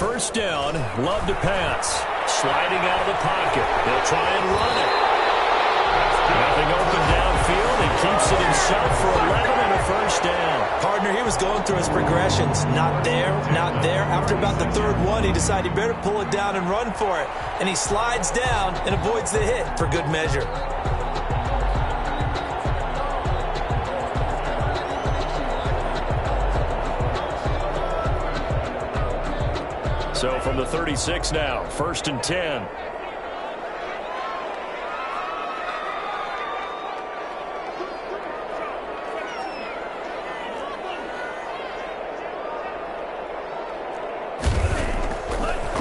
first down. Love to pass. Sliding out of the pocket. They'll try and run it. Nothing open downfield. He keeps it himself for 11 and a first down. Partner, he was going through his progressions. Not there, not there. After about the third one, he decided he better pull it down and run for it. And he slides down and avoids the hit for good measure. So from the 36 now, 1st and 10.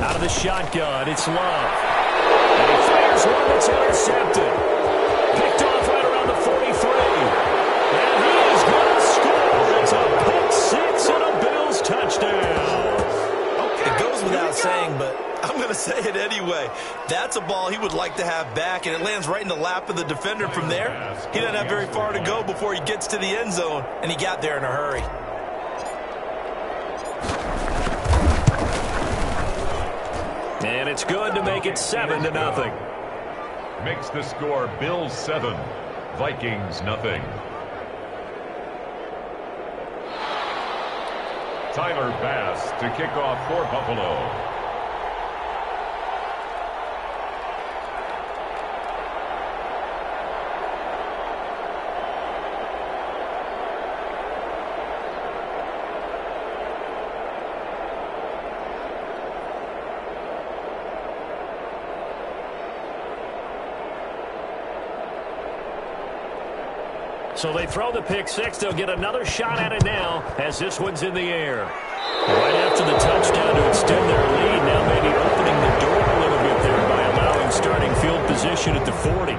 Out of the shotgun, it's Love. And he fires one that's intercepted. Picked off right around the 43. And he is going to score. It's a pick six and a Bills touchdown. It goes without saying, but I'm going to say it anyway. That's a ball he would like to have back, and it lands right in the lap of the defender from there. He doesn't have very far to go before he gets to the end zone, and he got there in a hurry. And it's good to make it 7-0. Makes the score Bills 7, Vikings nothing. Tyler Bass to kick off for Buffalo. So they throw the pick six. They'll get another shot at it now as this one's in the air. Right after the touchdown to extend their lead, now maybe opening the door a little bit there by allowing starting field position at the 40.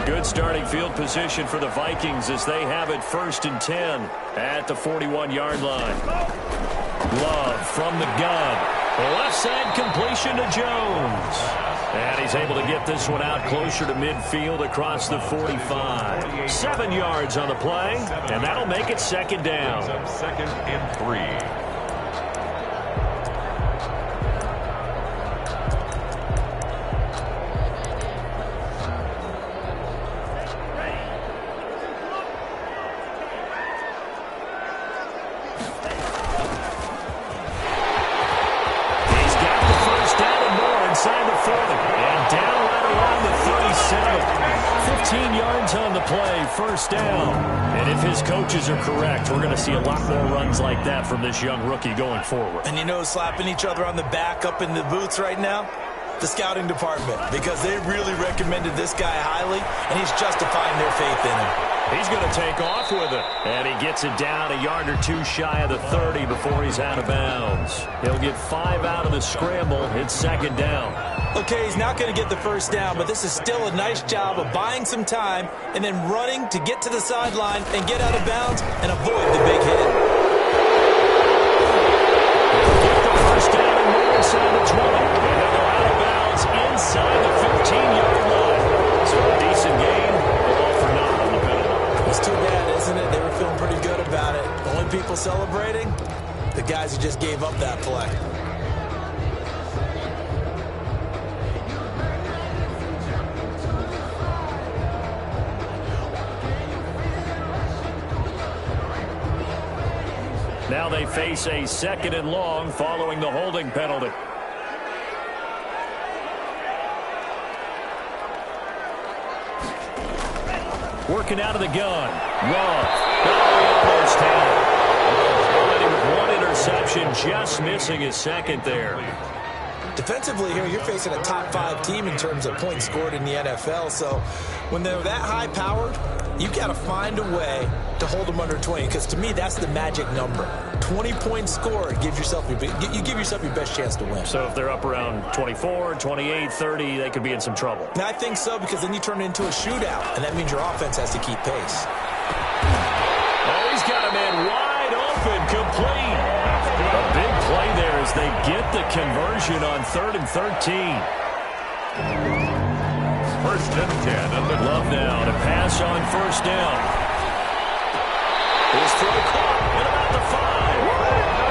Good starting field position for the Vikings as they have it 1st and 10 at the 41-yard line. Love from the gun. Left side completion to Jones. And he's able to get this one out closer to midfield across the 45. 7 yards on the play, and that'll make it 2nd down. 2nd and 3. First down. And if his coaches are correct, we're going to see a lot more runs like that from this young rookie going forward. And you know, slapping each other on the back up in the booths right now? The scouting department, because they really recommended this guy highly, and he's justifying their faith in him. He's going to take off with it. And he gets it down a yard or two shy of the 30 before he's out of bounds. He'll get 5 out of the scramble. It's 2nd down. Okay, he's not going to get the first down, but this is still a nice job of buying some time and then running to get to the sideline and get out of bounds and avoid the big hit. Get the first down and more inside the 20. And they'll go out of bounds inside the 15-yard line. So a decent game, all for naught on the penalty. It's too bad, isn't it? They were feeling pretty good about it. The only people celebrating? The guys who just gave up that play. Now they face a 2nd and long following the holding penalty. Working out of the gun. Love. Almost had it. Already with one interception, just missing his 2nd there. Defensively here, you're facing a top 5 team in terms of points scored in the NFL. So when they're that high-powered, you got to find a way to hold them under 20, because to me, that's the magic number. 20 points scored gives yourself you give yourself your best chance to win. So if they're up around 24, 28, 30, they could be in some trouble. And I think so, because then you turn it into a shootout, and that means your offense has to keep pace. Oh, he's got a man wide open, complete. A big play there as they get the conversion on 3rd and 13. First and 10 on the Love now to pass on first down. His throw caught at about the 5.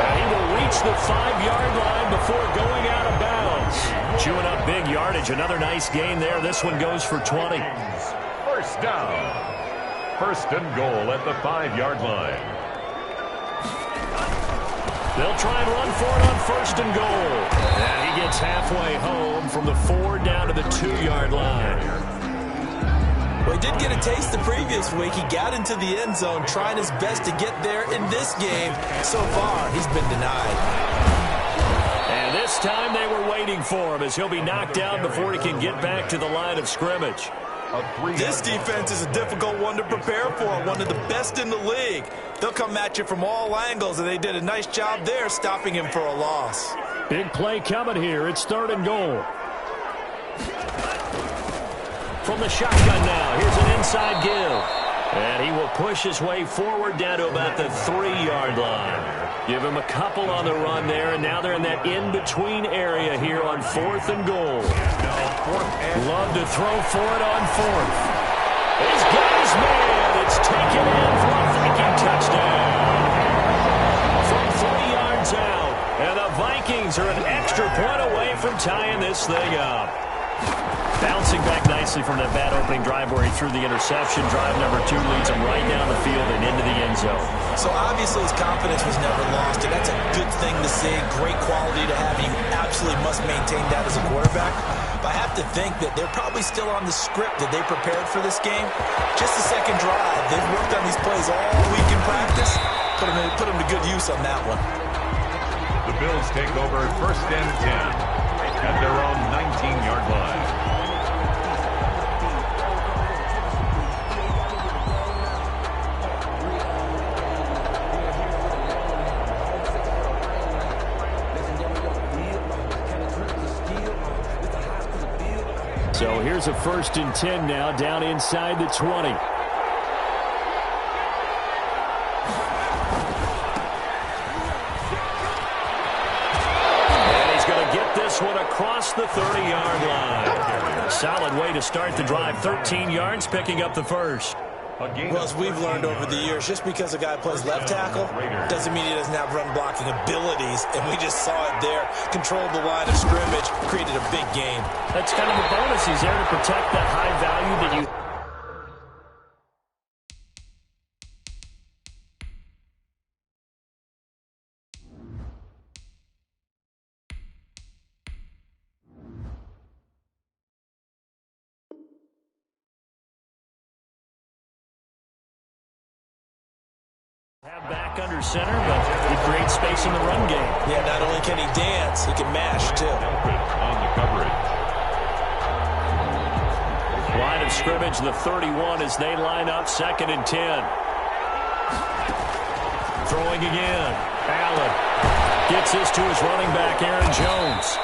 And he will reach the 5-yard line before going out of bounds. Chewing up big yardage. Another nice gain there. This one goes for 20. first down. First and goal at the 5-yard line. They'll try and run for it on first and goal. And he gets halfway home from the 4 down to the 2-yard line. Well, he did get a taste the previous week. He got into the end zone trying his best to get there in this game. So far, he's been denied. And this time they were waiting for him as he'll be knocked down before he can get back to the line of scrimmage. This defense is a difficult one to prepare for, one of the best in the league. They'll come at you from all angles, and they did a nice job there stopping him for a loss. Big play coming here. It's 3rd and goal. From the shotgun now, here's an inside give. And he will push his way forward down to about the 3-yard line. Give him a couple on the run there, and now they're in that in-between area here on 4th and goal. Love to throw for it on 4th. He's got his man. It's taken in for a Viking touchdown. From 3 yards out, and the Vikings are an extra point away from tying this thing up. Bouncing back nicely from that bad opening drive where he threw the interception. Drive number 2 leads him right down the field and into the end zone. So obviously his confidence was never lost, and that's a good thing to see. Great quality to have. You absolutely must maintain that as a quarterback. But I have to think that they're probably still on the script that they prepared for this game. Just the second drive. They've worked on these plays all week in practice. Put them to good use on that one. The Bills take over first and 10 at their own 19-yard line. So here's a 1st and 10 now, down inside the 20. And he's going to get this one across the 30-yard line. Solid way to start the drive. 13 yards, picking up the first. Well, as we've learned over the years, just because a guy plays left tackle doesn't mean he doesn't have run-blocking abilities, and we just saw it there. Controlled the line of scrimmage, created a big game. That's kind of a bonus. He's there to protect that high value that you... have back under center, but he creates space in the run game. Yeah, not only can he dance, he can mash, too. On the coverage. Line of scrimmage, the 31 as they line up, 2nd and 10. Throwing again. Allen gets this to his running back, Aaron Jones.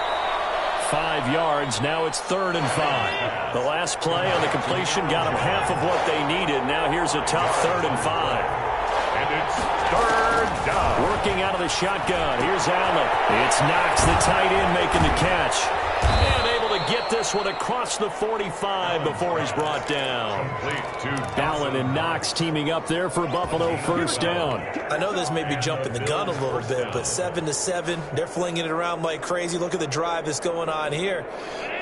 5 yards. Now it's 3rd and 5. The last play on the completion got them half of what they needed. Now here's a tough 3rd and 5. And it's 3rd down. Working out of the shotgun. Here's Allen. It's Knox, the tight end, making the catch. And able to get this one across the 45 before he's brought down. Allen and Knox teaming up there for Buffalo 1st down. I know this may be jumping the gun a little bit, but 7-7, they're flinging it around like crazy. Look at the drive that's going on here.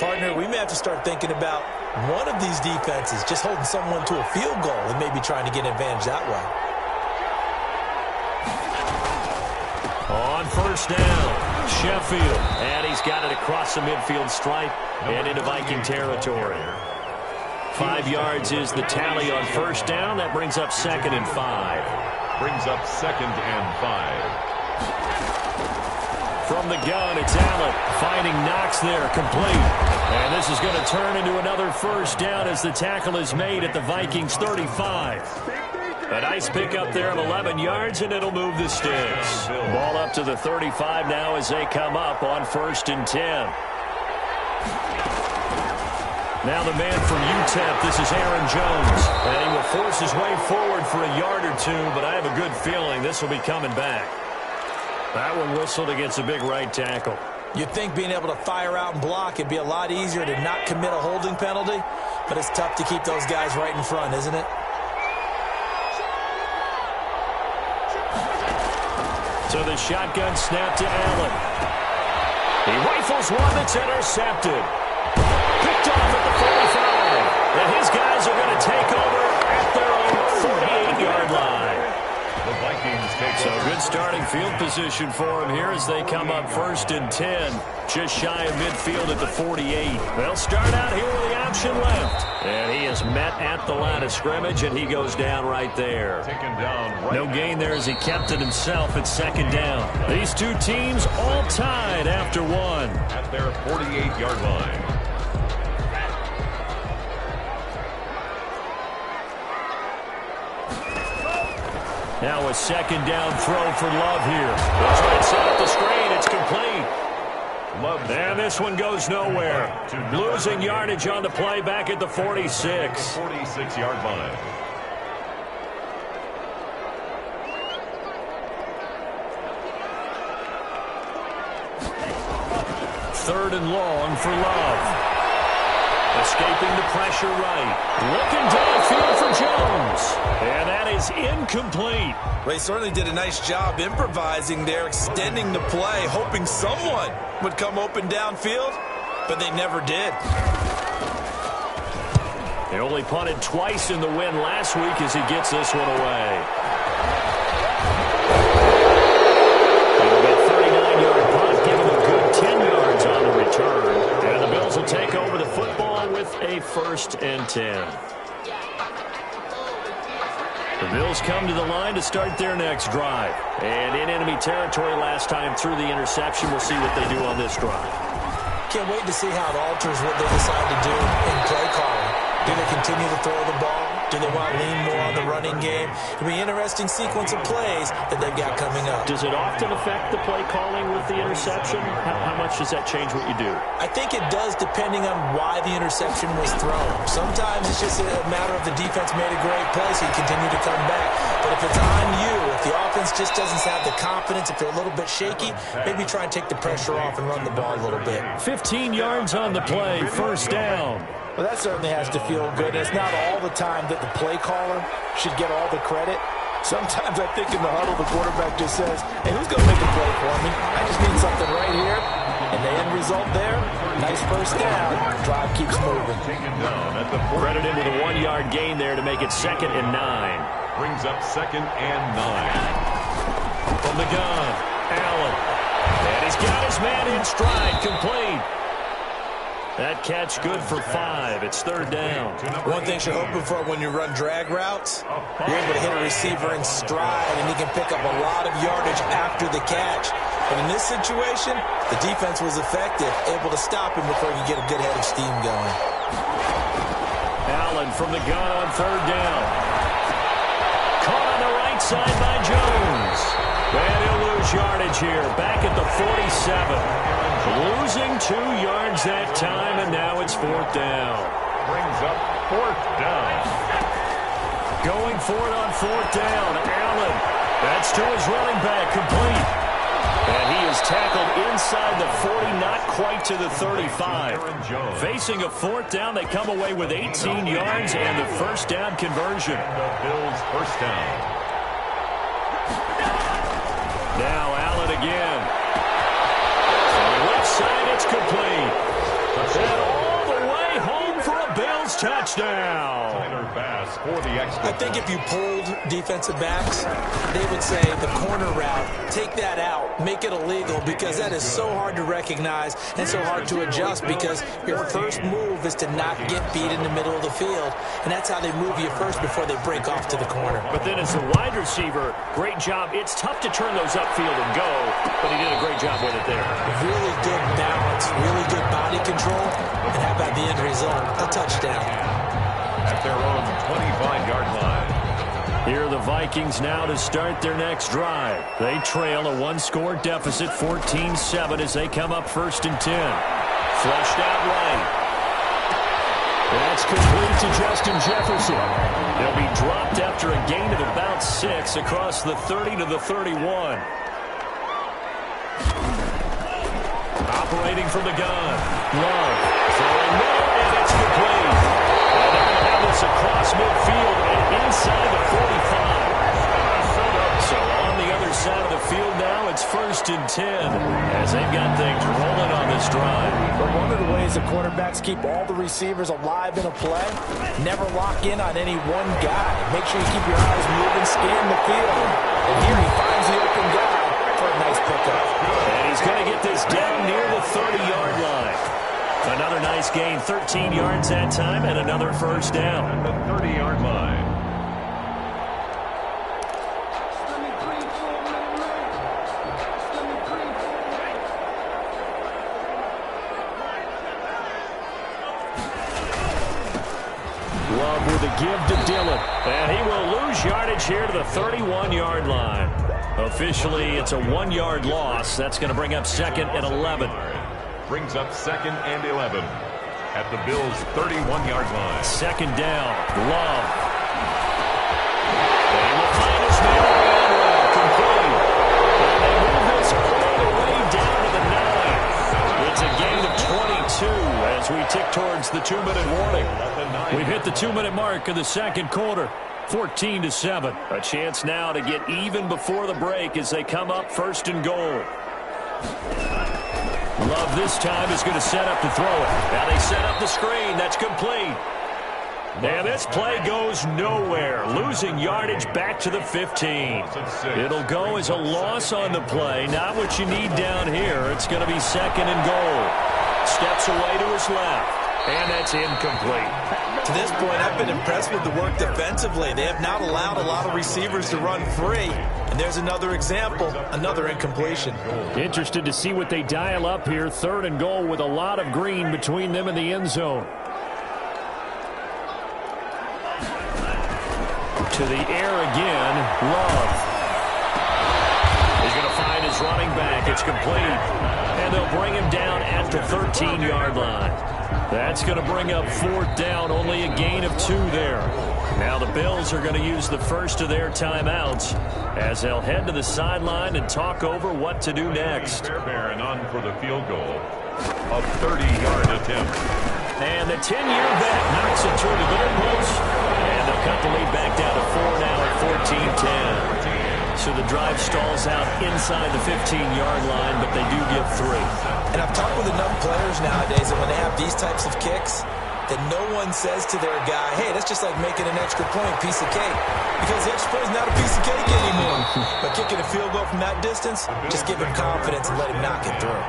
Partner, we may have to start thinking about one of these defenses just holding someone to a field goal and maybe trying to get an advantage that way. On 1st down, Sheffield. And he's got it across the midfield stripe and into Viking territory. 5 yards is the tally on 1st down. That brings up 2nd and 5. Brings up 2nd and 5. From the gun, it's Allen finding Knox there, complete. And this is going to turn into another 1st down as the tackle is made at the Vikings 35. A nice pickup there of 11 yards, and it'll move the sticks. Ball up to the 35 now as they come up on 1st and 10. Now the man from UTEP, this is Aaron Jones. And he will force his way forward for a yard or 2, but I have a good feeling this will be coming back. That one whistled against a big right tackle. You'd think being able to fire out and block, it'd be a lot easier to not commit a holding penalty. but it's tough to keep those guys right in front, isn't it? So the shotgun snap to Allen. He rifles one that's intercepted. Picked off at the 45. And his guys are going to take over at their own 48-yard line. The Vikings take So good starting field position for him here as they come up 1st and 10. Just shy of midfield at the 48. They'll start out here with the option left. And he is met at the line of scrimmage, and he goes down right there. taken down right. No gain there as he kept it himself at 2nd down. These two teams all tied after one. At their 48-yard line. Now a 2nd down throw for Love here. Goes right side up the screen. It's complete. And this one goes nowhere. Losing yardage on the play back at the 46. 46-yard line. Third and long for Love. Escaping the pressure right. Looking downfield for Jones. And that is incomplete. Well, he certainly did a nice job improvising there, extending the play, hoping someone would come open downfield, but they never did. He only punted twice in the win last week as he gets this one away. It'll be a 39-yard punt, give him a good 10 yards on the return. And the Bills will take over the football with a 1st and 10. The Bills come to the line to start their next drive. And in enemy territory last time through the interception. We'll see what they do on this drive. Can't wait to see how it alters what they decide to do in play calling. Do they continue to throw the ball? Do they want to lean more on the running game? It'll be an interesting sequence of plays that they've got coming up. Does it often affect the play calling with the interception? How much does that change what you do? I think it does depending on why the interception was thrown. Sometimes it's just a matter of the defense made a great play, so you continue to come back. But if it's on you, if the offense just doesn't have the confidence, if they're a little bit shaky, maybe try and take the pressure off and run the ball a little bit. 15 yards on the play, 1st down. Well, that certainly has to feel good. It's not all the time that the play caller should get all the credit. Sometimes I think in the huddle, the quarterback just says, hey, who's going to make a play for me? I just need something right here. And the end result there, nice 1st down. Drive keeps moving. Taken down at the Credited with a 1-yard gain there to make it 2nd and 9. brings up 2nd and 9. From the gun, Allen. And he's got his man in stride, complete. That catch good for 5. It's 3rd down. One thing you're hoping for when you run drag routes, you're able to hit a receiver in stride, and he can pick up a lot of yardage after the catch. But in this situation, the defense was effective, able to stop him before he could get a good head of steam going. Allen from the gun on 3rd down. Caught on the right side by Jones. And he'll lose yardage here, back at the 47. Losing 2 yards that time, and now it's 4th down. Brings up 4th down. Going for it on 4th down. Allen. That's to his running back, complete. And he is tackled inside the 40, not quite to the 35. Facing a 4th down, they come away with 18 yards and the 1st down conversion. The Bills' 1st down. Now Allen again. On the left side, it's complete. And all the way home for a Bills touchdown. Tyler Bass for the extra. I think if you pulled defensive backs, they would say the corner route, take that out, make it illegal, because that is so hard to recognize and so hard to adjust, because your first move is to not get beat in the middle of the field, and that's how they move you first before they break off to the corner. But then as a wide receiver, great job. It's tough to turn those upfield and go, but he did a great job with it there. Really good balance, really good body control, and how about the end result? A touchdown. At their own 25-yard line. Here are the Vikings now to start their next drive. They trail a 1-score deficit, 14-7, as they come up 1st and 10. Flushed out right. That's complete to Justin Jefferson. They'll be dropped after a gain of about 6 across the 30 to the 31. Operating from the gun. Love. Throwing middle, and it's complete. is across midfield and inside the 45. So on the other side of the field now, it's 1st and 10 as they've got things rolling on this drive. But one of the ways the quarterbacks keep all the receivers alive in a play, never lock in on any one guy. Make sure you keep your eyes moving, scan the field. And here he finds the open guy for a nice pickup. And he's going to get this down near the 30-yard line. Another nice gain, 13 yards that time, and another first down. At the 30-yard line. Love with a give to Dillon. And he will lose yardage here to the 31-yard line. Officially, it's a 1-yard loss. That's going to bring up 2nd and 11. Brings up 2nd and 11 at the Bills' 31-yard line. 2nd down. Love. And he will find his man on the end route. Complete. And they move this all the way down to the 9. It's a gain of 22 as we tick towards the 2-minute warning. We've hit the 2-minute mark of the second quarter. 14-7. A chance now to get even before the break as they come up 1st and goal. Love this time is going to set up to throw it. Now they set up the screen. That's complete. And this play goes nowhere. Losing yardage back to the 15. It'll go as a loss on the play. Not what you need down here. It's going to be 2nd and goal. Steps away to his left. And that's incomplete. To this point, I've been impressed with the work defensively. They have not allowed a lot of receivers to run free. And there's another example, another incompletion. Interested to see what they dial up here. 3rd and goal with a lot of green between them and the end zone. To the air again, Love. He's going to find his running back. It's complete. And they'll bring him down at the 13-yard line. That's going to bring up 4th down, only a gain of 2 there. Now the Bills are going to use the first of their timeouts as they'll head to the sideline and talk over what to do next. Fairbairn on for the field goal. A 30-yard attempt. And the 10-year vet knocks it toward the goalpost. And they'll cut the lead back down to 4 now at 14-10. So the drive stalls out inside the 15-yard line, but they do give 3. And I've talked with enough players nowadays that when they have these types of kicks, that no one says to their guy, hey, that's just like making an extra point, piece of cake. Because the extra point is not a piece of cake anymore. But kicking a field goal from that distance, just give him confidence and let him knock it through.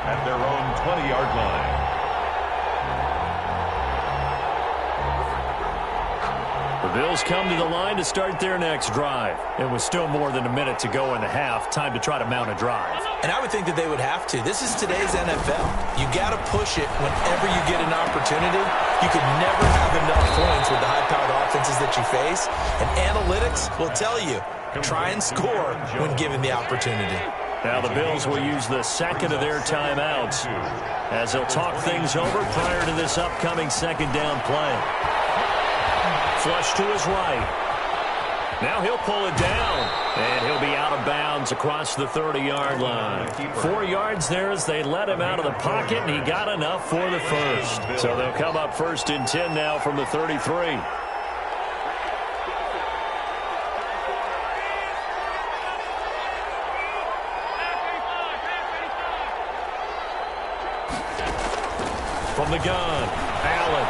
At their own 20-yard line. The Bills come to the line to start their next drive. It was still more than a minute to go in the half. Time to try to mount a drive. And I would think that they would have to. This is today's NFL. You got to push it whenever you get an opportunity. You could never have enough points with the high-powered offenses that you face. And analytics will tell you, try and score when given the opportunity. Now the Bills will use the 2nd of their timeouts as they'll talk things over prior to this upcoming 2nd down play. Flush to his right. Now he'll pull it down, and he'll be out of bounds across the 30-yard line. 4 yards there as they let him out of the pocket, and he got enough for the first. So they'll come up 1st and 10 now from the 33. From the gun, Allen.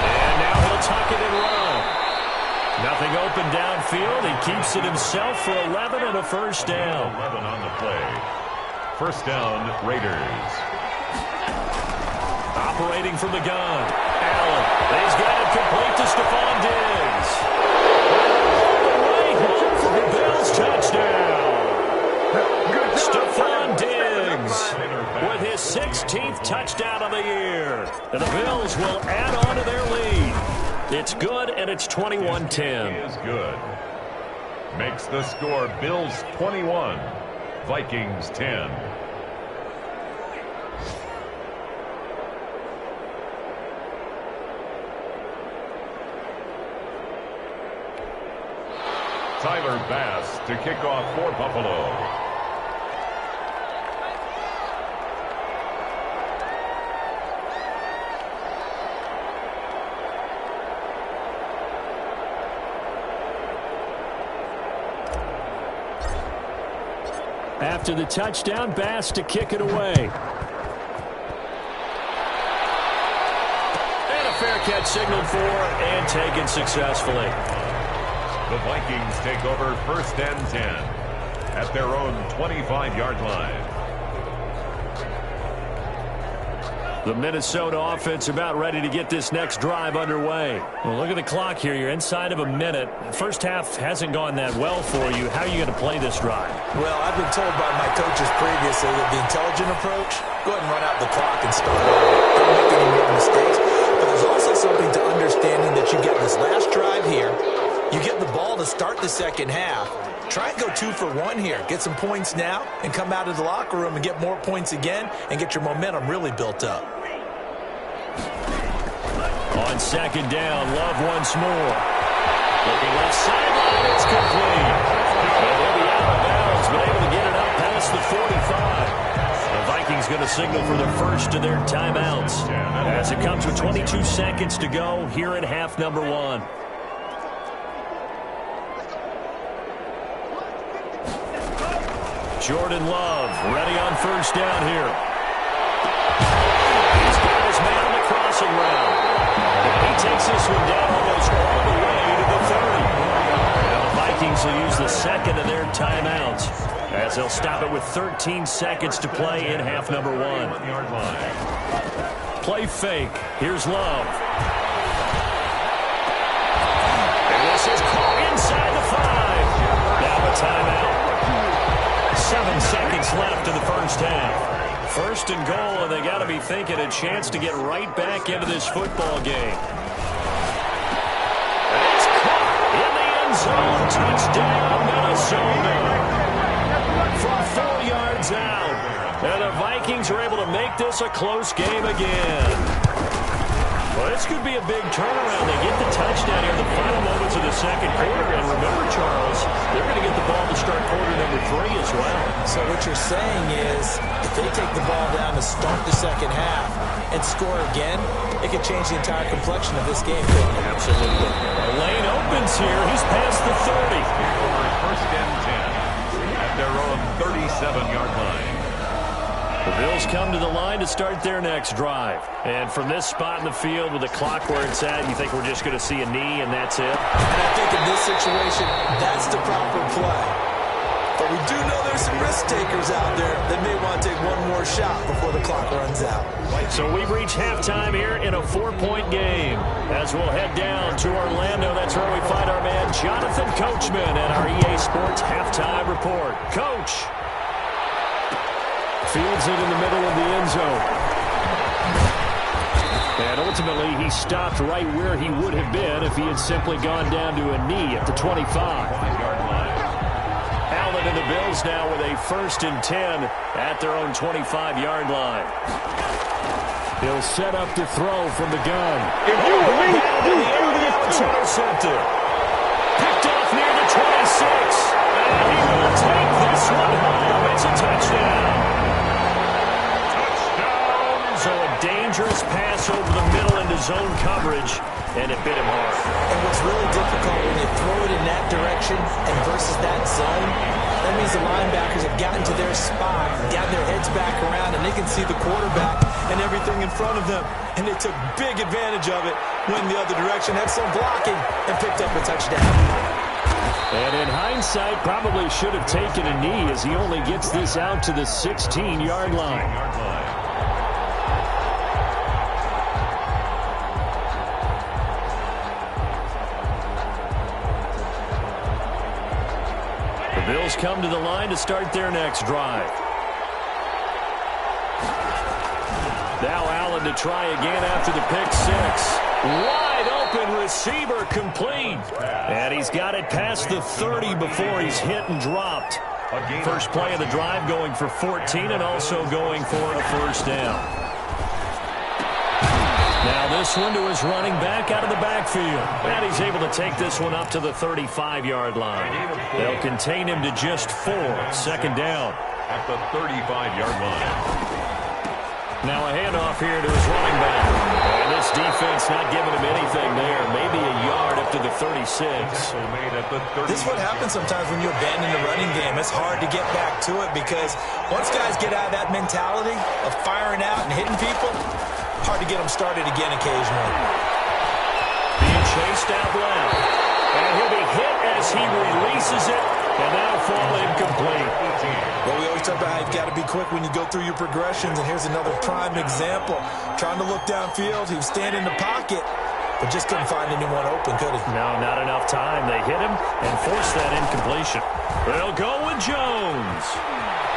And now he'll tuck it and run. Nothing open downfield. He keeps it himself for 11 and a first down. 11 on the play. First down, Raiders. Operating from the gun, Allen. He's got it complete to Stephon Diggs. Right home for the Bills touchdown. Stephon Diggs with his 16th touchdown of the year. And the Bills will add on to their lead. It's good, and it's 21-10. Is good. Makes the score Bills 21, Vikings 10. Tyler Bass to kick off for Buffalo. After the touchdown, Bass to kick it away. And a fair catch signaled for and taken successfully. The Vikings take over 1st and 10 at their own 25-yard line. The Minnesota offense about ready to get this next drive underway. Well, look at the clock here. You're inside of a minute. First half hasn't gone that well for you. How are you going to play this drive? Well, I've been told by my coaches previously that the intelligent approach, go ahead and run out the clock and start over. Don't make any more mistakes. But there's also something to understanding that you get this last drive here. You get the ball to start the second half. Try and go 2 for 1 here. Get some points now and come out of the locker room and get more points again and get your momentum really built up. On second down, Love once more. Looking left sideline, it's complete. And he'll be out of bounds, but able to get it up past the 45. The Vikings going to signal for the first of their timeouts as it comes with 22 seconds to go here in half number 1. Jordan Love ready on first down here. He's got his man on the crossing route. And he takes this one down almost all the way to the 30. And the Vikings will use the second of their timeouts as they'll stop it with 13 seconds to play in half number 1. Play fake. Here's Love. And this is caught inside the 5. Now a timeout. 7 seconds left in the first half. First and goal, and they got to be thinking a chance to get right back into this football game. And it's caught in the end zone. Touchdown, Minnesota. From 4 yards out. And the Vikings are able to make this a close game again. Well, this could be a big turnaround. They get the touchdown here in the final moments of the second quarter. And remember, Charles, they're going to get the ball to start quarter number 3 as well. So what you're saying is if they take the ball down to start the second half and score again, it could change the entire complexion of this game. Absolutely. The lane opens here. He's past the 30. First and 10 at their own 37-yard line. The Bills come to the line to start their next drive. And from this spot in the field with the clock where it's at, you think we're just going to see a knee and that's it? And I think in this situation, that's the proper play. But we do know there's some risk takers out there that may want to take one more shot before the clock runs out. So we've reached halftime here in a 4-point game. As we'll head down to Orlando, that's where we find our man Jonathan Coachman at our EA Sports Halftime Report. Coach. Fields it in the middle of the end zone. And ultimately, he stopped right where he would have been if he had simply gone down to a knee at the 25-yard line. Allen and the Bills now with a 1st and 10 at their own 25-yard line. He'll set up to throw from the gun. If you were me, you would It's intercepted. Picked off near the 26. And he will take this one home. It's a touchdown. So a dangerous pass over the middle into zone coverage, and it bit him hard. And what's really difficult when you throw it in that direction and versus that zone, that means the linebackers have gotten to their spot, gotten their heads back around, and they can see the quarterback and everything in front of them. And they took big advantage of it, went the other direction, had some blocking, and picked up a touchdown. And in hindsight, probably should have taken a knee as he only gets this out to the 16-yard line. The Bills come to the line to start their next drive. Now Allen to try again after the pick 6. Wide open receiver complete. And he's got it past the 30 before he's hit and dropped. First play of the drive going for 14 and also going for a first down. Now this one to his running back out of the backfield. And he's able to take this one up to the 35-yard line. They'll contain him to just 4. Second down. At the 35-yard line. Now a handoff here to his running back. And this defense not giving him anything there. Maybe a yard up to the 36. This is what happens sometimes when you abandon the running game. It's hard to get back to it because once guys get out of that mentality of firing out and hitting people, hard to get them started again occasionally. Being chased out left. And he'll be hit as he releases it. And that'll fall incomplete. Well, we always talk about how you've got to be quick when you go through your progressions, and here's another prime example. Trying to look downfield, he was standing in the pocket, but just couldn't find anyone open, could he? No, not enough time. They hit him and forced that incompletion. They'll go with Jones.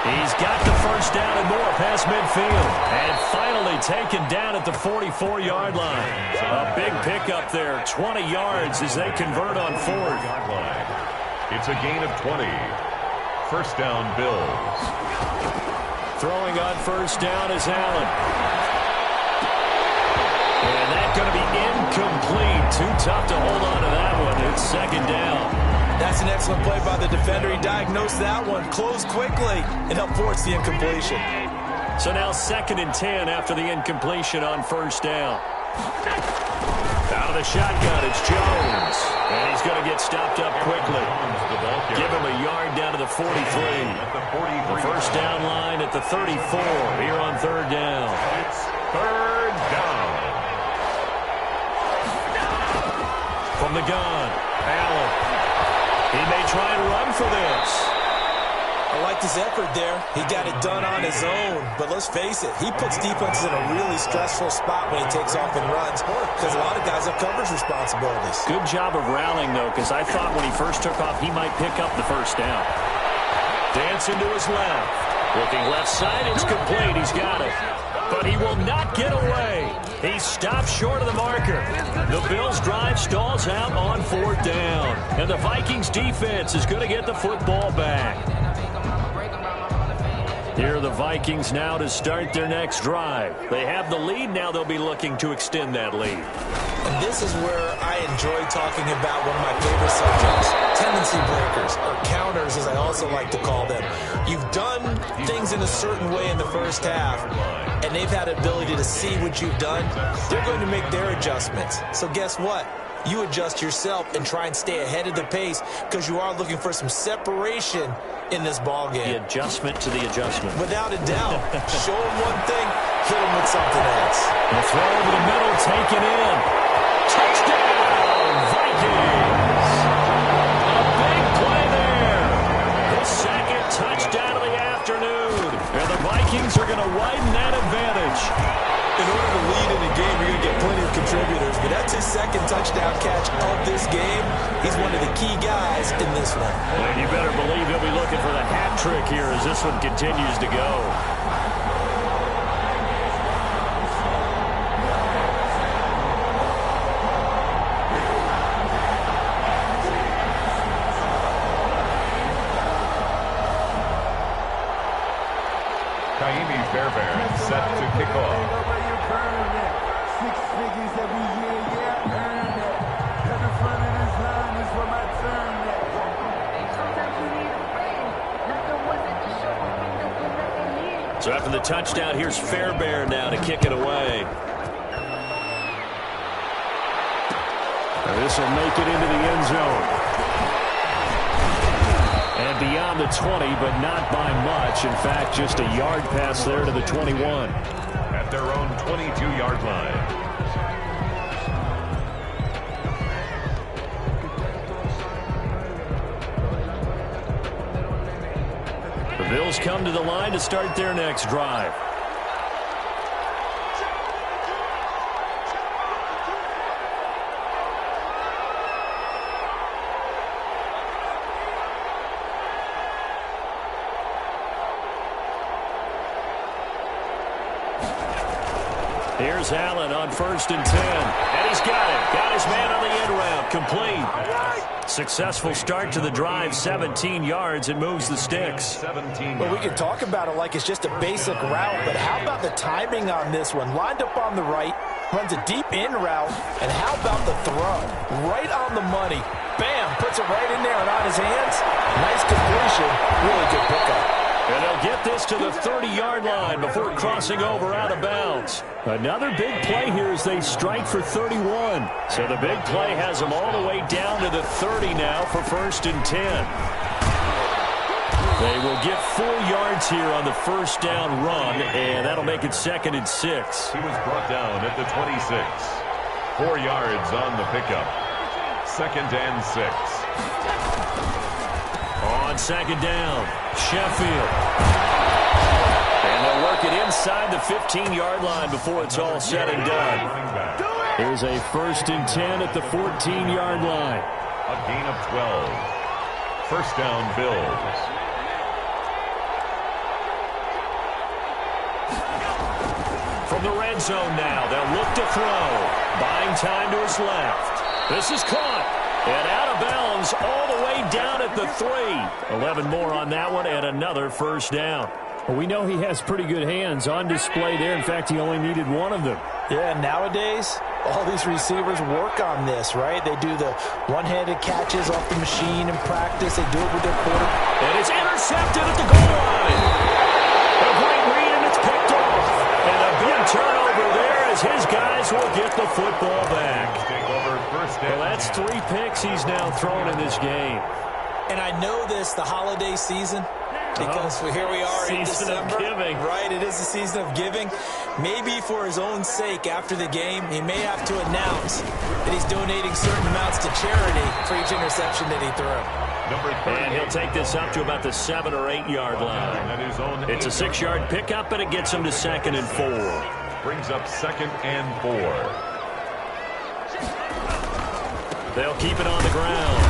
He's got the first down and more past midfield. And finally taken down at the 44-yard line. A big pickup there, 20 yards as they convert on fourth. It's a gain of 20. First down, Bills. Throwing on first down is Allen. And that's going to be incomplete. Too tough to hold on to that one. It's second down. That's an excellent play by the defender. He diagnosed that one, closed quickly, and helped force the incompletion. So now 2nd and 10 after the incompletion on first down. Out of the shotgun, it's Jones. And he's going to get stopped up quickly. Give him a yard down to the 43. The first down line at the 34 here on third down. It's third down. From the gun, Allen. He may try and run for this. I like his effort there. He got it done on his own. But let's face it, he puts defenses in a really stressful spot when he takes off and runs because a lot of guys have coverage responsibilities. Good job of rallying, though, because I thought when he first took off, he might pick up the first down. Dancing to his left. Looking left side, it's complete. He's got it. But he will not get away. He stopped short of the marker. The Bills' drive stalls out on fourth down. And the Vikings' defense is going to get the football back. Here are the Vikings now to start their next drive. They have the lead. Now they'll be looking to extend that lead. And this is where I enjoy talking about one of my favorite subjects, tendency breakers, or counters as I also like to call them. You've done things in a certain way in the first half, and they've had the ability to see what you've done. They're going to make their adjustments. So guess what? You adjust yourself and try and stay ahead of the pace because you are looking for some separation in this ball game. The adjustment to the adjustment. Without a doubt. Show them one thing, hit them with something else. The throw over the middle, taken in. Touchdown, Vikings! A big play there. The second touchdown of the afternoon. And the Vikings are going to widen that advantage. In order to lead in a game, you're going to get plenty of contributors, but that's his second touchdown catch of this game. He's one of the key guys in this one. And you better believe he'll be looking for the hat trick here as this one continues to go. Set to kick off. So after the touchdown, here's Fairbairn now to kick it away. This will make it into the end zone. And beyond the 20, but not by much. In fact, just a yard pass there to the 21. At their own 22-yard line. The Bills come to the line to start their next drive. Here's Allen on 1st and 10. And he's got it. Got his man on the end route. Complete. Successful start to the drive. 17 yards and moves the sticks. Well, we can talk about it like it's just a basic route, but how about the timing on this one? Lined up on the right, runs a deep in route, and how about the throw? Right on the money. Bam! Puts it right in there and on his hands. Nice completion. Really good pickup. And they'll get this to the 30-yard line before crossing over out of bounds. Another big play here as they strike for 31. So the big play has them all the way down to the 30 now for 1st and 10. They will get 4 yards here on the first down run, and that'll make it 2nd and 6. He was brought down at the 26. 4 yards on the pickup. 2nd and 6. On 2nd down, Sheffield. And they'll work it inside the 15-yard line before it's all said and done. Here's a 1st and 10 at the 14-yard line. A gain of 12. First down, Bills. From the red zone now, they'll look to throw. Buying time to his left. This is caught. And out of bounds all the way down at the 3. 11 more on that one and another first down. Well, we know he has pretty good hands on display there. In fact, he only needed one of them. Yeah, nowadays, all these receivers work on this, right? They do the one-handed catches off the machine in practice. They do it with their quarterback. And it's intercepted at the goal line. A great read, and it's picked off. And a big turnover there as his guys will get the football back. Well, that's 3 picks he's now thrown in this game. And I know this, the holiday season, because here we are in December. Season of giving. Right, it is the season of giving. Maybe for his own sake after the game, he may have to announce that he's donating certain amounts to charity for each interception that he threw. And he'll take this up to about the 7 or 8 yard line. It's a 6-yard pickup, and it gets him to 2nd and 4. Brings up 2nd and 4. They'll keep it on the ground.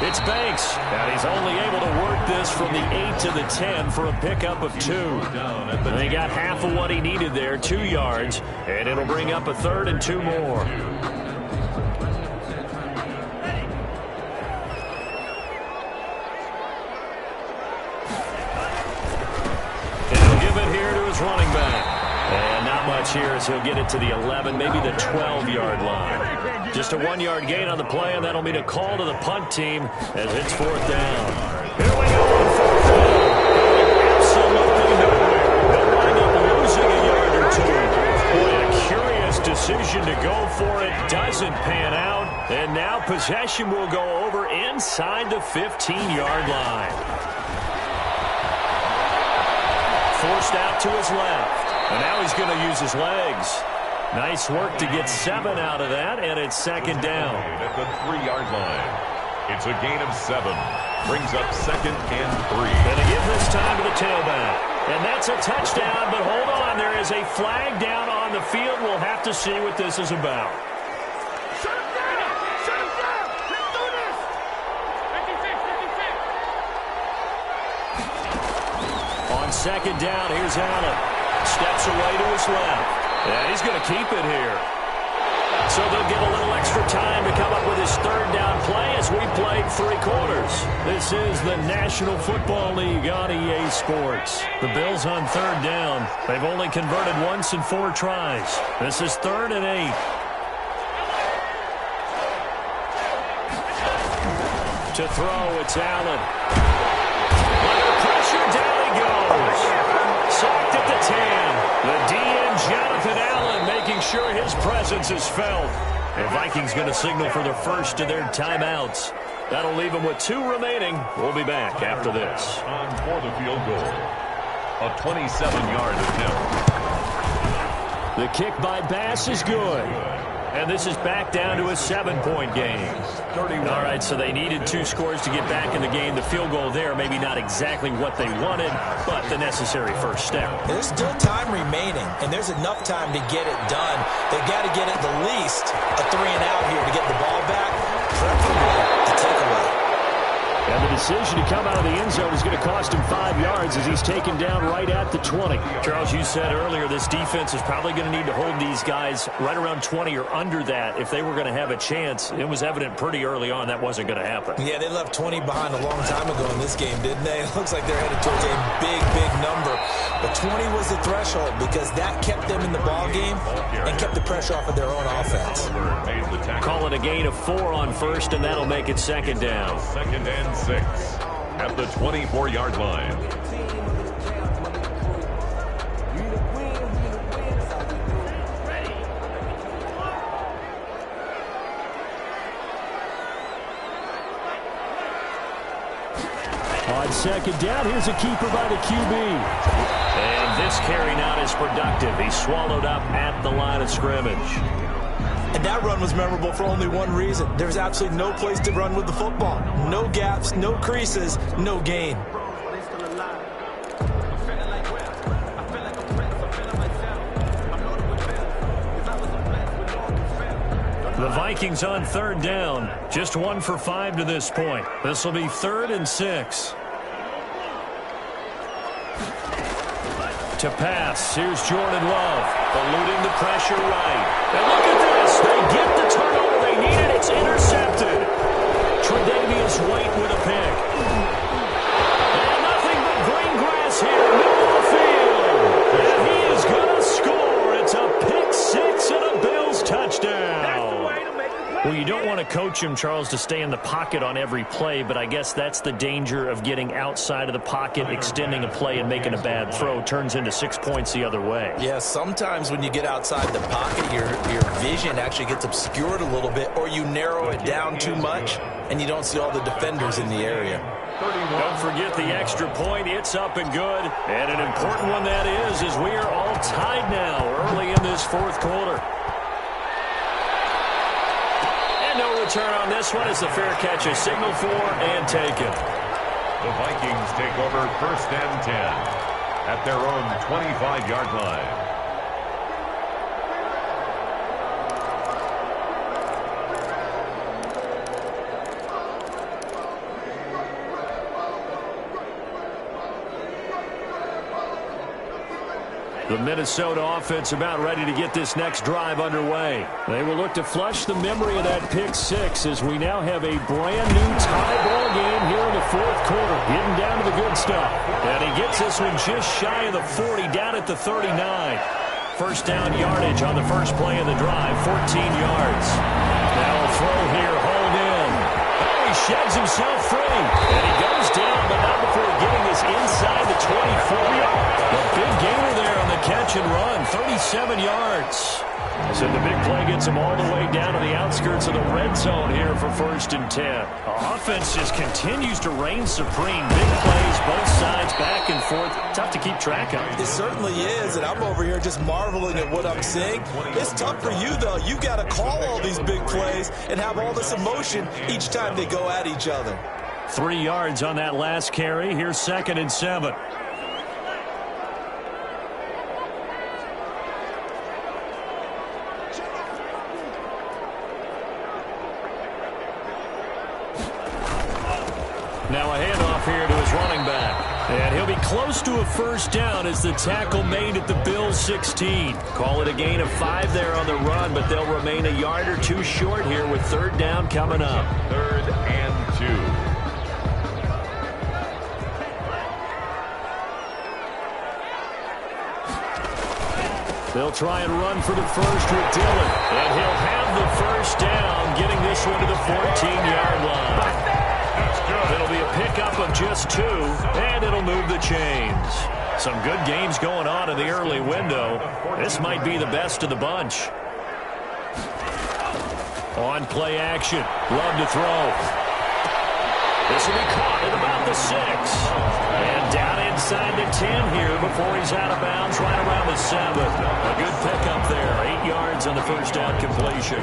It's Banks, and he's only able to work this from the 8 to the 10 for a pickup of 2. And he got half of what he needed there, 2 yards, and it'll bring up a 3rd and 2 more. And he'll give it here to his running back. And not much here as he'll get it to the 11, maybe the 12-yard line. Just a 1-yard gain on the play, and that'll mean a call to the punt team as it's 4th down. Here we go on 4th down. Absolutely nowhere. They'll wind up losing a yard or 2. Boy, a curious decision to go for it. Doesn't pan out. And now possession will go over inside the 15-yard line. Forced out to his left. And now he's going to use his legs. Nice work to get 7 out of that, and it's 2nd down. At the 3-yard line. It's a gain of 7. Brings up 2nd and 3. And they give this time to the tailback. And that's a touchdown, but hold on. There is a flag down on the field. We'll have to see what this is about. Shut him down! Shut him down! Let's do this! 56. On 2nd down, here's Allen. Steps away to his left. And he's going to keep it here. So they'll get a little extra time to come up with his 3rd down play as we played 3 quarters. This is the National Football League on EA Sports. The Bills on 3rd down. They've only converted once in 4 tries. This is 3rd and 8. To throw, it's Allen. Under pressure, down he goes. Sacked at the 10. The DN, Jonathan Allen, making sure his presence is felt. The Vikings going to signal for the first of their timeouts. That'll leave them with 2 remaining. We'll be back after this. On for the field goal. A 27-yard attempt. The kick by Bass is good. And this is back down to a 7-point game. All right, so they needed 2 scores to get back in the game. The field goal there, maybe not exactly what they wanted, but the necessary first step. There's still time remaining, and there's enough time to get it done. They've got to get at the least a 3-and-out here to get the ball back, preferably a takeaway. And the decision to come out of the end zone is going to cost him 5 yards as he's taken down right at the 20. Charles, you said earlier this defense is probably going to need to hold these guys right around 20 or under that if they were going to have a chance. It was evident pretty early on that wasn't going to happen. Yeah, they left 20 behind a long time ago in this game, didn't they? It looks like they're headed towards a big, big number. But 20 was the threshold because that kept them in the ball game and kept the pressure off of their own offense. Call it a gain of 4 on first, and that'll make it 2nd down. 2nd and 6 at the 24-yard line. On second down, here's a keeper by the QB. And this carry not as productive. He's swallowed up at the line of scrimmage. And that run was memorable for only one reason. There's absolutely no place to run with the football. No gaps, no creases, no gain. The Vikings on third down. Just 1 for 5 to this point. This will be 3rd and 6. To pass. Here's Jordan Love. Eluding the pressure right. And look at this. They get the turnover they needed. It's intercepted. Tre'Davious White with a pick. And nothing but green grass here. Middle of the field. And he is going to score. It's a pick 6 and a Bills touchdown. Well, you don't want to coach him, Charles, to stay in the pocket on every play, but I guess that's the danger of getting outside of the pocket, extending a play, and making a bad throw. Turns into 6 points the other way. Yeah, sometimes when you get outside the pocket, your vision actually gets obscured a little bit, or you narrow it down too much, and you don't see all the defenders in the area. Don't forget the extra point. It's up and good. And an important one that is we are all tied now early in this 4th quarter. No return on this one as the fair catch is signaled for and taken. The Vikings take over 1st and 10 at their own 25-yard line. The Minnesota offense about ready to get this next drive underway. They will look to flush the memory of that pick 6 as we now have a brand-new tie ball game here in the 4th quarter. Getting down to the good stuff. And he gets this one just shy of the 40, down at the 39. First down yardage on the first play of the drive, 14 yards. Now a throw here, hauled in. Oh, he sheds himself free. And he goes down, but not before getting this inside the 24. A big gainer there on the catch and run, 37 yards. So the big play gets him all the way down to the outskirts of the red zone here for 1st and 10. Offense just continues to reign supreme. Big plays, both sides, back and forth. Tough to keep track of. It certainly is, and I'm over here just marveling at what I'm seeing. It's tough for you, though. You got to call all these big plays and have all this emotion each time they go at each other. 3 yards on that last carry. Here's 2nd and 7. Now a handoff here to his running back. And he'll be close to a first down as the tackle made at the Bills' 16. Call it a gain of 5 there on the run, but they'll remain a yard or 2 short here with 3rd down coming up. 3rd and 2. They'll try and run for the first with Dillon. And he'll have the first down, getting this one to the 14-yard line. It'll be a pickup of just 2, and it'll move the chains. Some good games going on in the early window. This might be the best of the bunch. On play action. Love to throw. This will be caught at about the 6. And down inside the 10 here before he's out of bounds right around the 7. A good pickup there. 8 yards on the first down completion.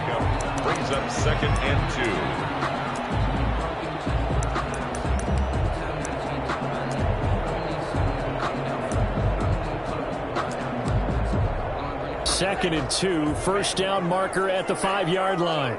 Brings up 2nd and 2. 2nd and 2, first down marker at the 5-yard line.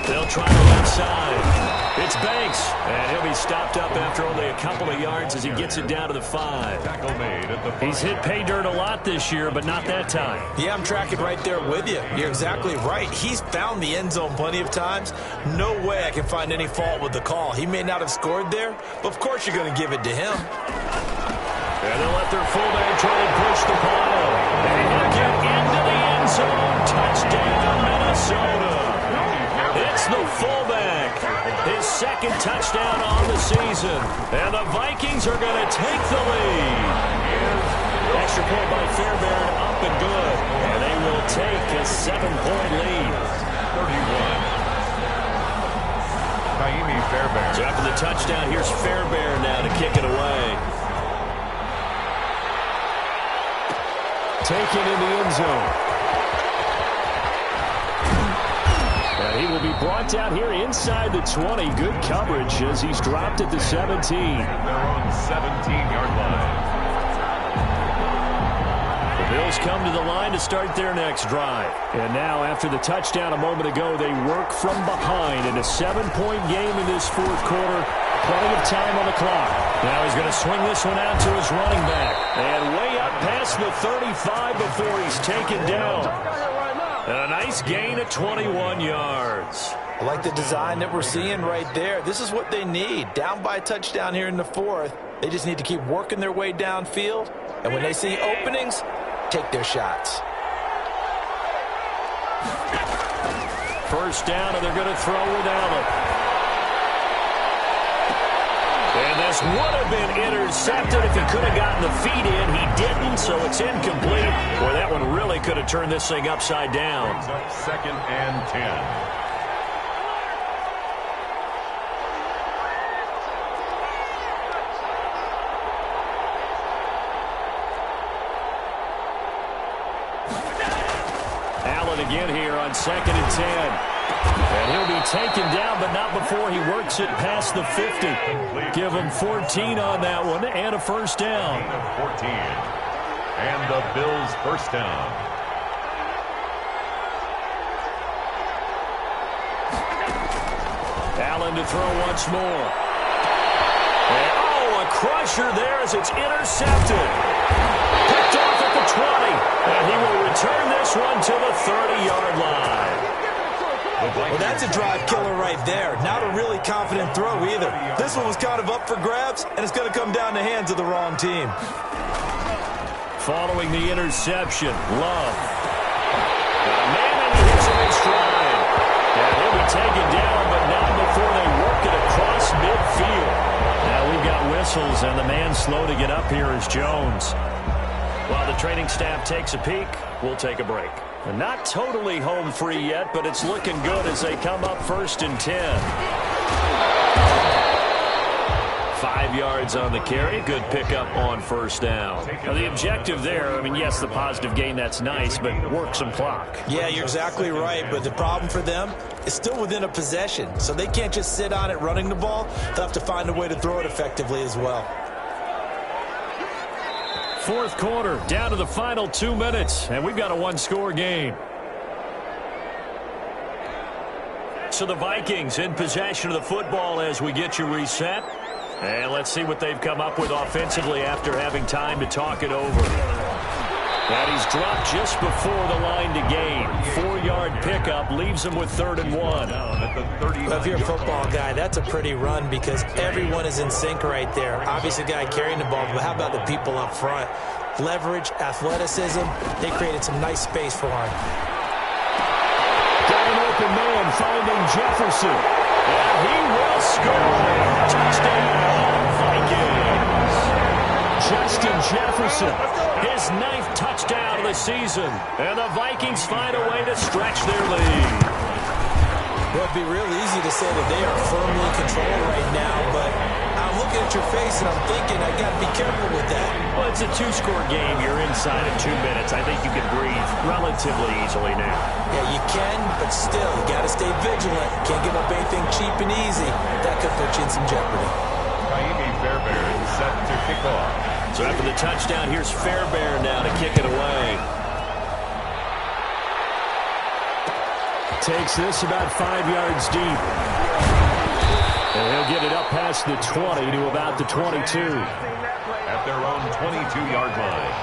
They'll try the left side. It's Banks, and he'll be stopped up after only a couple of yards as he gets it down to the 5. Tackle made at the 5. He's hit pay dirt a lot this year, but not that time. Yeah, I'm tracking right there with you. You're exactly right. He's found the end zone plenty of times. No way I can find any fault with the call. He may not have scored there, but of course you're going to give it to him. And they'll let their fullback try and push the pile. And he'll get into the end zone. Touchdown, Minnesota. It's the fullback. His 2nd touchdown on the season. And the Vikings are going to take the lead. Extra point by Fairbairn, up and good. And they will take a 7-point lead. 31. Kaimi Fairbairn. So after the touchdown, here's Fairbairn now to kick it away. Taken in the end zone. And he will be brought down here inside the 20. Good coverage as he's dropped at the 17. They're on 17-yard line. The Bills come to the line to start their next drive. And now, after the touchdown a moment ago, they work from behind in a 7-point game in this fourth quarter. Plenty of time on the clock. Now he's going to swing this one out to his running back. And way up past the 35 before he's taken down. And a nice gain of 21 yards. I like the design that we're seeing right there. This is what they need. Down by a touchdown here in the fourth. They just need to keep working their way downfield. And when they see openings, take their shots. First down, and they're going to throw with Allen. And this would have been intercepted if he could have gotten the feet in. He didn't, so it's incomplete. Boy, that one really could have turned this thing upside down. Second and 10. Again here on second and 10. And he'll be taken down, but not before he works it past the 50. Give him 14 on that one and a first down. 14. And the Bills first down. Allen to throw once more. And, oh, a crusher there as it's intercepted. Picked off at the 20. And he will return this one to the 30-yard line. Well, that's a drive killer right there. Not a really confident throw either. This one was kind of up for grabs, and it's going to come down the hands of the wrong team. Following the interception, Love. Got a man and he hits him in stride. And he'll be taken down, but not before they work it across midfield. Now we've got whistles, and the man slow to get up here is Jones. While the training staff takes a peek, we'll take a break. And not totally home free yet, but it's looking good as they come up first and 10. 5 yards on the carry. Good pickup on first down. Now the objective there, I mean, yes, the positive gain, that's nice, but work some clock. Yeah, you're exactly right, but the problem for them is still within a possession. So they can't just sit on it running the ball. They'll have to find a way to throw it effectively as well. Fourth quarter, down to the final 2 minutes, and we've got a one-score game. So the Vikings in possession of the football as we get you reset. And let's see what they've come up with offensively after having time to talk it over. And he's dropped just before the line to gain. 4-yard pickup leaves him with 3rd and 1. Well, if you're a football guy, that's a pretty run because everyone is in sync right there. Obviously, the guy carrying the ball, but how about the people up front? Leverage, athleticism, they created some nice space for him. Got an open man finding Jefferson. And he will score. Touchdown, Vikings. Justin Jefferson. His 9th touchdown of the season. And the Vikings find a way to stretch their lead. Well, it'd be real easy to say that they are firmly controlled right now, but I'm looking at your face and I'm thinking I got to be careful with that. Well, it's a 2-score game. You're inside of 2 minutes. I think you can breathe relatively easily now. Yeah, you can, but still, you got to stay vigilant. Can't give up anything cheap and easy. That could put you in some jeopardy. Fairbairn set to kick off. So after the touchdown, here's Fairbairn now to kick it away. Takes this about 5 yards deep. And he'll get it up past the 20 to about the 22. At their own 22-yard line.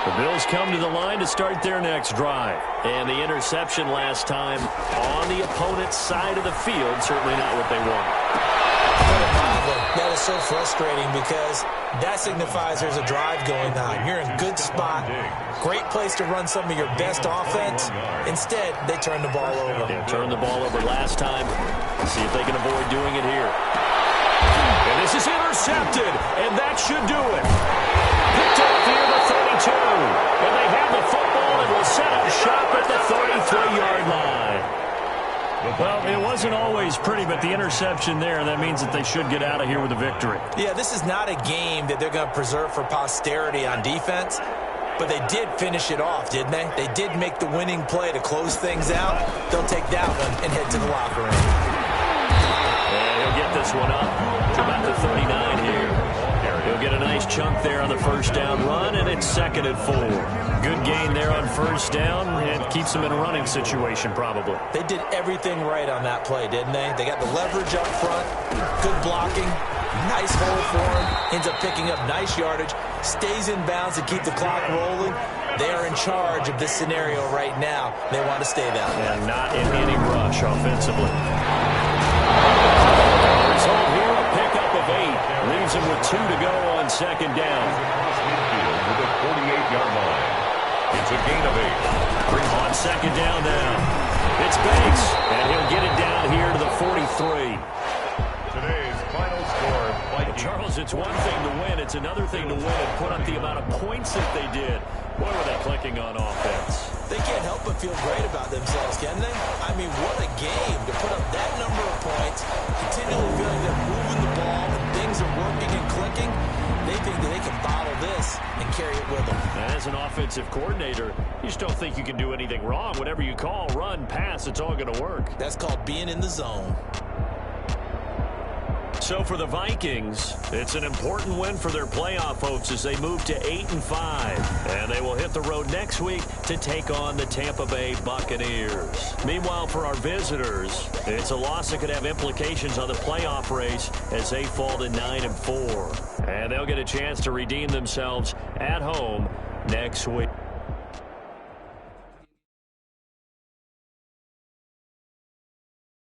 The Bills come to the line to start their next drive. And the interception last time on the opponent's side of the field, certainly not what they want. That is so frustrating because that signifies there's a drive going on. You're in a good spot. Great place to run some of your best offense. Instead, they turn the ball over. They turned the ball over last time. See if they can avoid doing it here. And this is intercepted, and that should do it. Picked off here the 32. And they have the football and will set up shop at the 33-yard line. Well, it wasn't always pretty, but the interception there, that means that they should get out of here with a victory. Yeah, this is not a game that they're going to preserve for posterity on defense, but they did finish it off, didn't they? They did make the winning play to close things out. They'll take that one and head to the locker room. And he'll get this one up to about the 39 here. He'll get a nice chunk there on the first down run, and it's 2nd and 4. Good gain there on first down. It keeps them in a running situation, probably. They did everything right on that play, didn't they? They got the leverage up front, good blocking, nice hole for him, ends up picking up nice yardage, stays in bounds to keep the clock rolling. They are in charge of this scenario right now. They want to stay that way. And not in any rush offensively. Result here, a pickup of 8. Leaves him with 2 to go on 2nd down. With a 48-yard line. It's a gain of 8. On 2nd down now. It's Banks, and he'll get it down here to the 43. Today's final score, Vikings. Charles, it's one thing to win. It's another thing to win and put up the amount of points that they did. Boy, were they clicking on offense. They can't help but feel great about themselves, can they? I mean, what a game to put up that number of points, continually feeling they're moving the ball, and things are working and clicking. They think that they can bottle this and carry it with them. As an offensive coordinator, you just don't think you can do anything wrong. Whatever you call, run, pass, it's all going to work. That's called being in the zone. So for the Vikings, it's an important win for their playoff hopes as they move to 8-5. And they will hit the road next week to take on the Tampa Bay Buccaneers. Meanwhile, for our visitors, it's a loss that could have implications on the playoff race as they fall to 9-4. And they'll get a chance to redeem themselves at home next week.